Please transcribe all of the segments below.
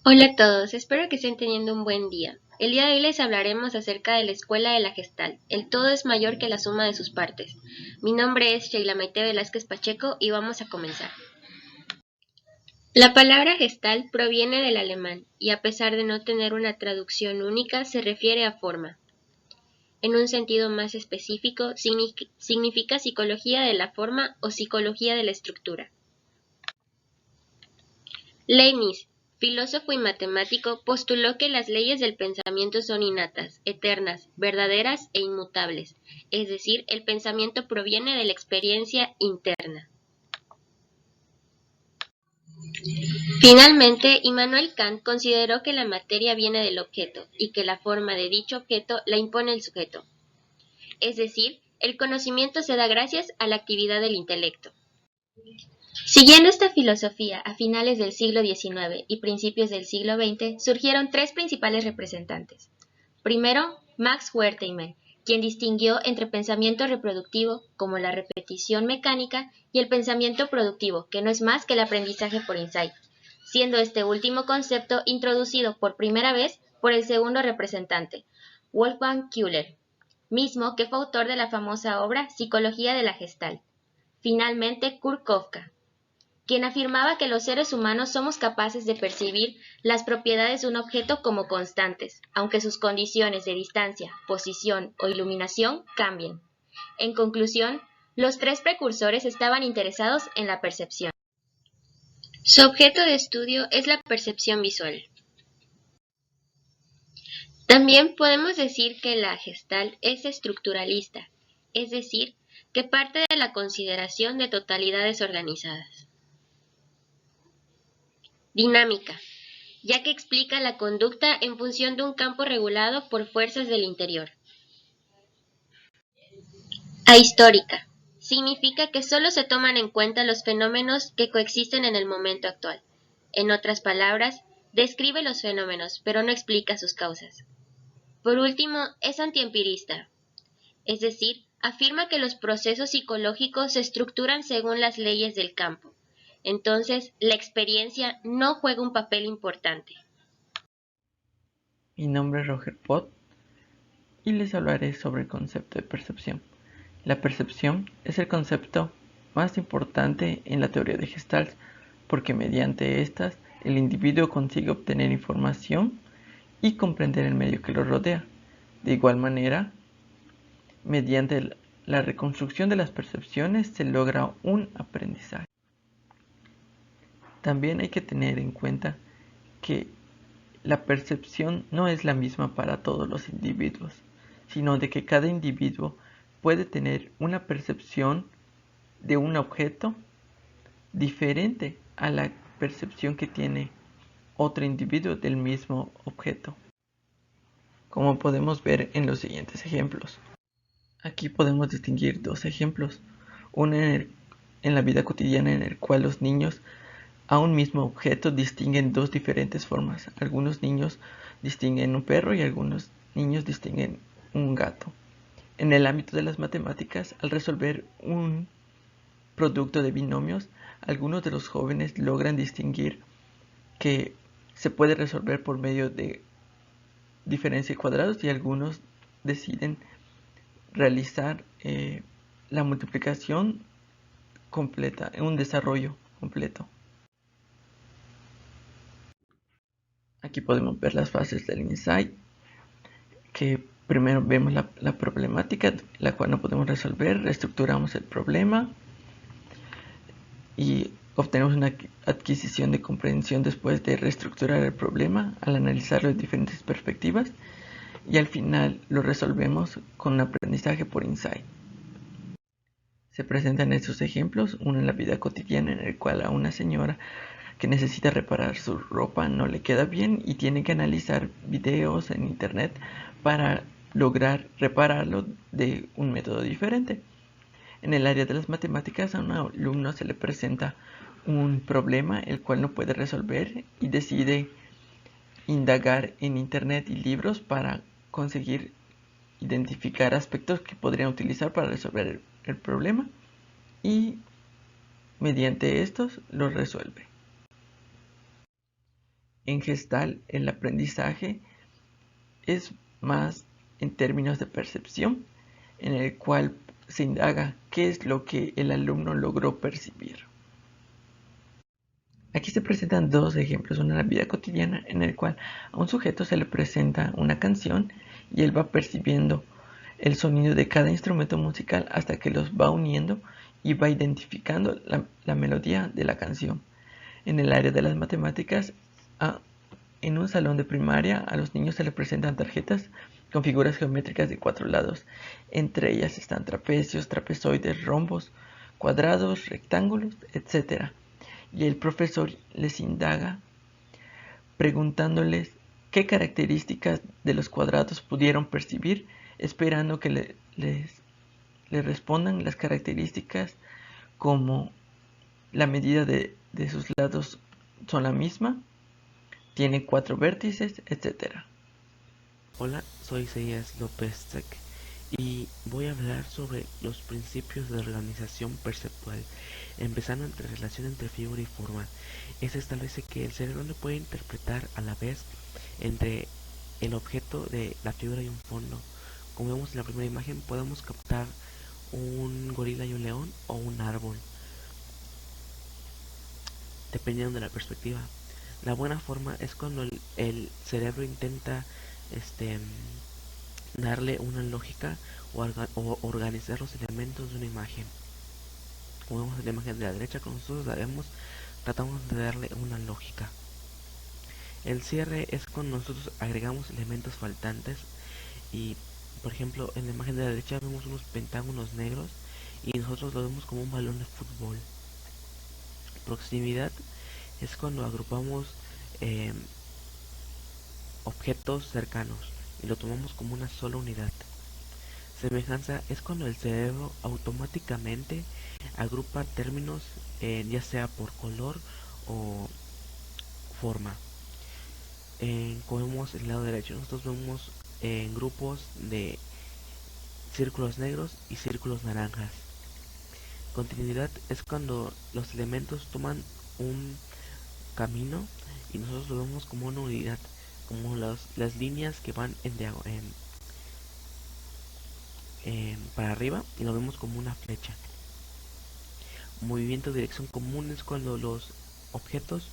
Hola a todos, espero que estén teniendo un buen día. El día de hoy les hablaremos acerca de la escuela de la Gestalt. El todo es mayor que la suma de sus partes. Mi nombre es Sheila Maite Velázquez Pacheco y vamos a comenzar. La palabra Gestalt proviene del alemán y a pesar de no tener una traducción única se refiere a forma. En un sentido más específico, significa psicología de la forma o psicología de la estructura. Leibniz, filósofo y matemático, postuló que las leyes del pensamiento son innatas, eternas, verdaderas e inmutables, es decir, el pensamiento proviene de la experiencia interna. Finalmente, Immanuel Kant consideró que la materia viene del objeto y que la forma de dicho objeto la impone el sujeto. Es decir, el conocimiento se da gracias a la actividad del intelecto. Siguiendo esta filosofía, a finales del siglo XIX y principios del siglo XX surgieron tres principales representantes. Primero, Max Wertheimer, quien distinguió entre pensamiento reproductivo, como la repetición mecánica, y el pensamiento productivo, que no es más que el aprendizaje por insight, siendo este último concepto introducido por primera vez por el segundo representante, Wolfgang Köhler, mismo que fue autor de la famosa obra Psicología de la Gestalt. Finalmente, Kurt Kafka, quien afirmaba que los seres humanos somos capaces de percibir las propiedades de un objeto como constantes, aunque sus condiciones de distancia, posición o iluminación cambien. En conclusión, los tres precursores estaban interesados en la percepción. Su objeto de estudio es la percepción visual. También podemos decir que la Gestalt es estructuralista, es decir, que parte de la consideración de totalidades organizadas. Dinámica, ya que explica la conducta en función de un campo regulado por fuerzas del interior. Ahistórica, significa que solo se toman en cuenta los fenómenos que coexisten en el momento actual. En otras palabras, describe los fenómenos, pero no explica sus causas. Por último, es antiempirista, es decir, afirma que los procesos psicológicos se estructuran según las leyes del campo. Entonces, la experiencia no juega un papel importante. Mi nombre es Roger Pott y les hablaré sobre el concepto de percepción. La percepción es el concepto más importante en la teoría de Gestalt porque mediante estas el individuo consigue obtener información y comprender el medio que lo rodea. De igual manera, mediante la reconstrucción de las percepciones se logra un aprendizaje. También hay que tener en cuenta que la percepción no es la misma para todos los individuos, sino de que cada individuo puede tener una percepción de un objeto diferente a la percepción que tiene otro individuo del mismo objeto, como podemos ver en los siguientes ejemplos. Aquí podemos distinguir dos ejemplos, uno en la vida cotidiana en el cual los niños a un mismo objeto distinguen dos diferentes formas. Algunos niños distinguen un perro y algunos niños distinguen un gato. En el ámbito de las matemáticas, al resolver un producto de binomios, algunos de los jóvenes logran distinguir que se puede resolver por medio de diferencia de cuadrados y algunos deciden realizar la multiplicación completa, un desarrollo completo. Aquí podemos ver las fases del insight, que primero vemos la problemática, la cual no podemos resolver, reestructuramos el problema y obtenemos una adquisición de comprensión después de reestructurar el problema al analizarlo de diferentes perspectivas y al final lo resolvemos con un aprendizaje por insight. Se presentan estos ejemplos, uno en la vida cotidiana en el cual a una señora que necesita reparar su ropa no le queda bien y tiene que analizar videos en internet para lograr repararlo de un método diferente. En el área de las matemáticas a un alumno se le presenta un problema el cual no puede resolver y decide indagar en internet y libros para conseguir identificar aspectos que podrían utilizar para resolver el problema y mediante estos lo resuelve. En Gestalt, el aprendizaje es más en términos de percepción, en el cual se indaga qué es lo que el alumno logró percibir. Aquí se presentan dos ejemplos, uno en la vida cotidiana, en el cual a un sujeto se le presenta una canción y él va percibiendo el sonido de cada instrumento musical hasta que los va uniendo y va identificando la melodía de la canción. En el área de las matemáticas, en un salón de primaria a los niños se les presentan tarjetas con figuras geométricas de 4 lados. Entre ellas están trapecios, trapezoides, rombos, cuadrados, rectángulos, etc. Y el profesor les indaga preguntándoles qué características de los cuadrados pudieron percibir, esperando que les respondan las características como la medida de sus lados son la misma, tiene 4 vértices, etc. Hola, soy Isaías López Tech y voy a hablar sobre los principios de organización perceptual, empezando entre relación entre figura y forma. Se establece que el cerebro no puede interpretar a la vez entre el objeto de la figura y un fondo. Como vemos en la primera imagen, podemos captar un gorila y un león o un árbol, dependiendo de la perspectiva. La buena forma es cuando el cerebro intenta este, darle una lógica o organizar los elementos de una imagen. Como vemos en la imagen de la derecha, cuando nosotros la vemos, tratamos de darle una lógica. El cierre es cuando nosotros agregamos elementos faltantes y, por ejemplo, en la imagen de la derecha vemos unos pentágonos negros y nosotros lo vemos como un balón de fútbol. Proximidad es cuando agrupamos eh, objetos cercanos y lo tomamos como una sola unidad. Semejanza es cuando el cerebro automáticamente agrupa términos ya sea por color o forma. Como vemos en el lado derecho, nosotros vemos grupos de círculos negros y círculos naranjas. Continuidad es cuando los elementos toman un camino y nosotros lo vemos como una unidad, como las líneas que van para arriba y lo vemos como una flecha. Movimiento de dirección común es cuando los objetos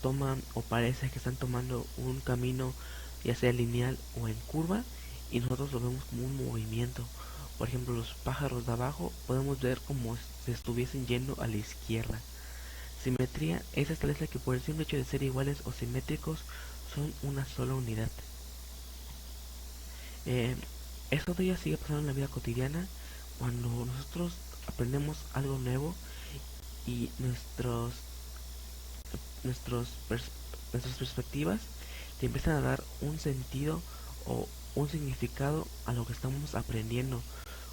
toman o parece que están tomando un camino ya sea lineal o en curva y nosotros lo vemos como un movimiento. Por ejemplo, los pájaros de abajo podemos ver como si estuviesen yendo a la izquierda. Simetría es establece que por el simple hecho de ser iguales o simétricos son una sola unidad. Eh, Esto todavía sigue pasando en la vida cotidiana cuando nosotros aprendemos algo nuevo y nuestros nuestras perspectivas te empiezan a dar un sentido o un significado a lo que estamos aprendiendo,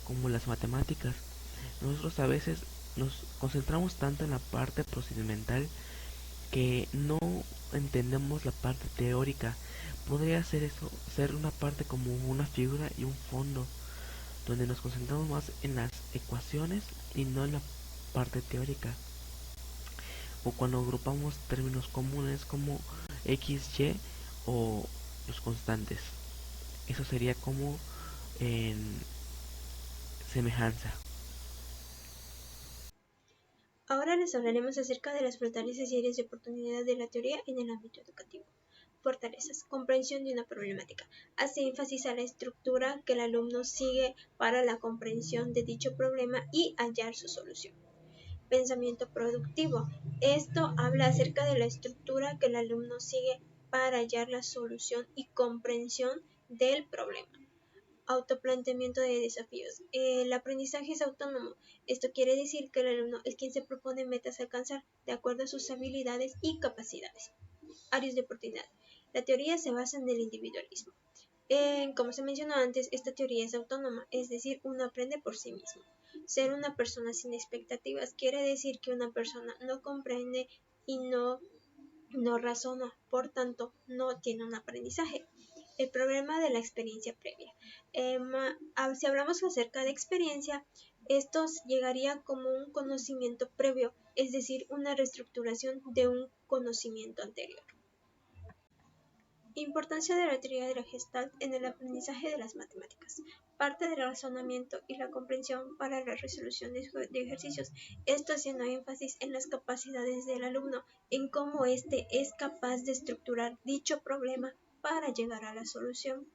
como las matemáticas. Nosotros a veces nos concentramos tanto en la parte procedimental que no entendemos la parte teórica. Podría ser eso, ser una parte como una figura y un fondo, donde nos concentramos más en las ecuaciones y no en la parte teórica. O cuando agrupamos términos comunes como x, y o los constantes. Eso sería como en semejanza. Ahora les hablaremos acerca de las fortalezas y áreas de oportunidad de la teoría en el ámbito educativo. Fortalezas. Comprensión de una problemática. Hace énfasis a la estructura que el alumno sigue para la comprensión de dicho problema y hallar su solución. Pensamiento productivo. Esto habla acerca de la estructura que el alumno sigue para hallar la solución y comprensión del problema. Autoplanteamiento de desafíos. El aprendizaje es autónomo. Esto quiere decir que el alumno es quien se propone metas a alcanzar de acuerdo a sus habilidades y capacidades. Áreas de oportunidad. La teoría se basa en el individualismo. Como se mencionó antes, esta teoría es autónoma, es decir, uno aprende por sí mismo. Ser una persona sin expectativas quiere decir que una persona no comprende y no razona, por tanto, no tiene un aprendizaje. El problema de la experiencia previa. Si hablamos acerca de experiencia, esto llegaría como un conocimiento previo, es decir, una reestructuración de un conocimiento anterior. Importancia de la teoría de la Gestalt en el aprendizaje de las matemáticas. Parte del razonamiento y la comprensión para la resolución de ejercicios, esto haciendo énfasis en las capacidades del alumno, en cómo éste es capaz de estructurar dicho problema para llegar a la solución.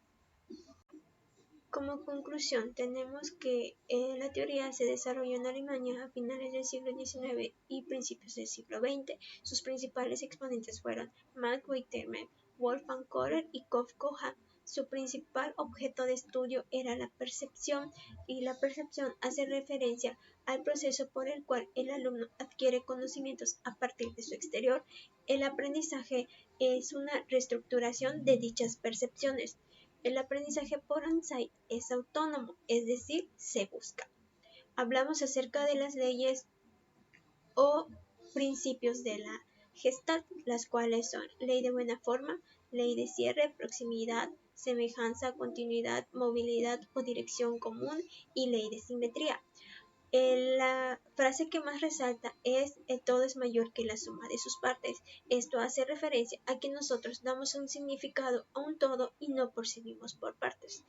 Como conclusión, tenemos que la teoría se desarrolló en Alemania a finales del siglo XIX y principios del siglo XX. Sus principales exponentes fueron Max Wittemann, Wolfgang Kohler y Kof Koha. Su principal objeto de estudio era la percepción, y la percepción hace referencia al proceso por el cual el alumno adquiere conocimientos a partir de su exterior. El aprendizaje es una reestructuración de dichas percepciones. El aprendizaje por on-site es autónomo, es decir, se busca. Hablamos acerca de las leyes o principios de la Gestalt, las cuales son ley de buena forma, ley de cierre, proximidad, semejanza, continuidad, movilidad o dirección común y ley de simetría. La frase que más resalta es el todo es mayor que la suma de sus partes. Esto hace referencia a que nosotros damos un significado a un todo y no percibimos por partes.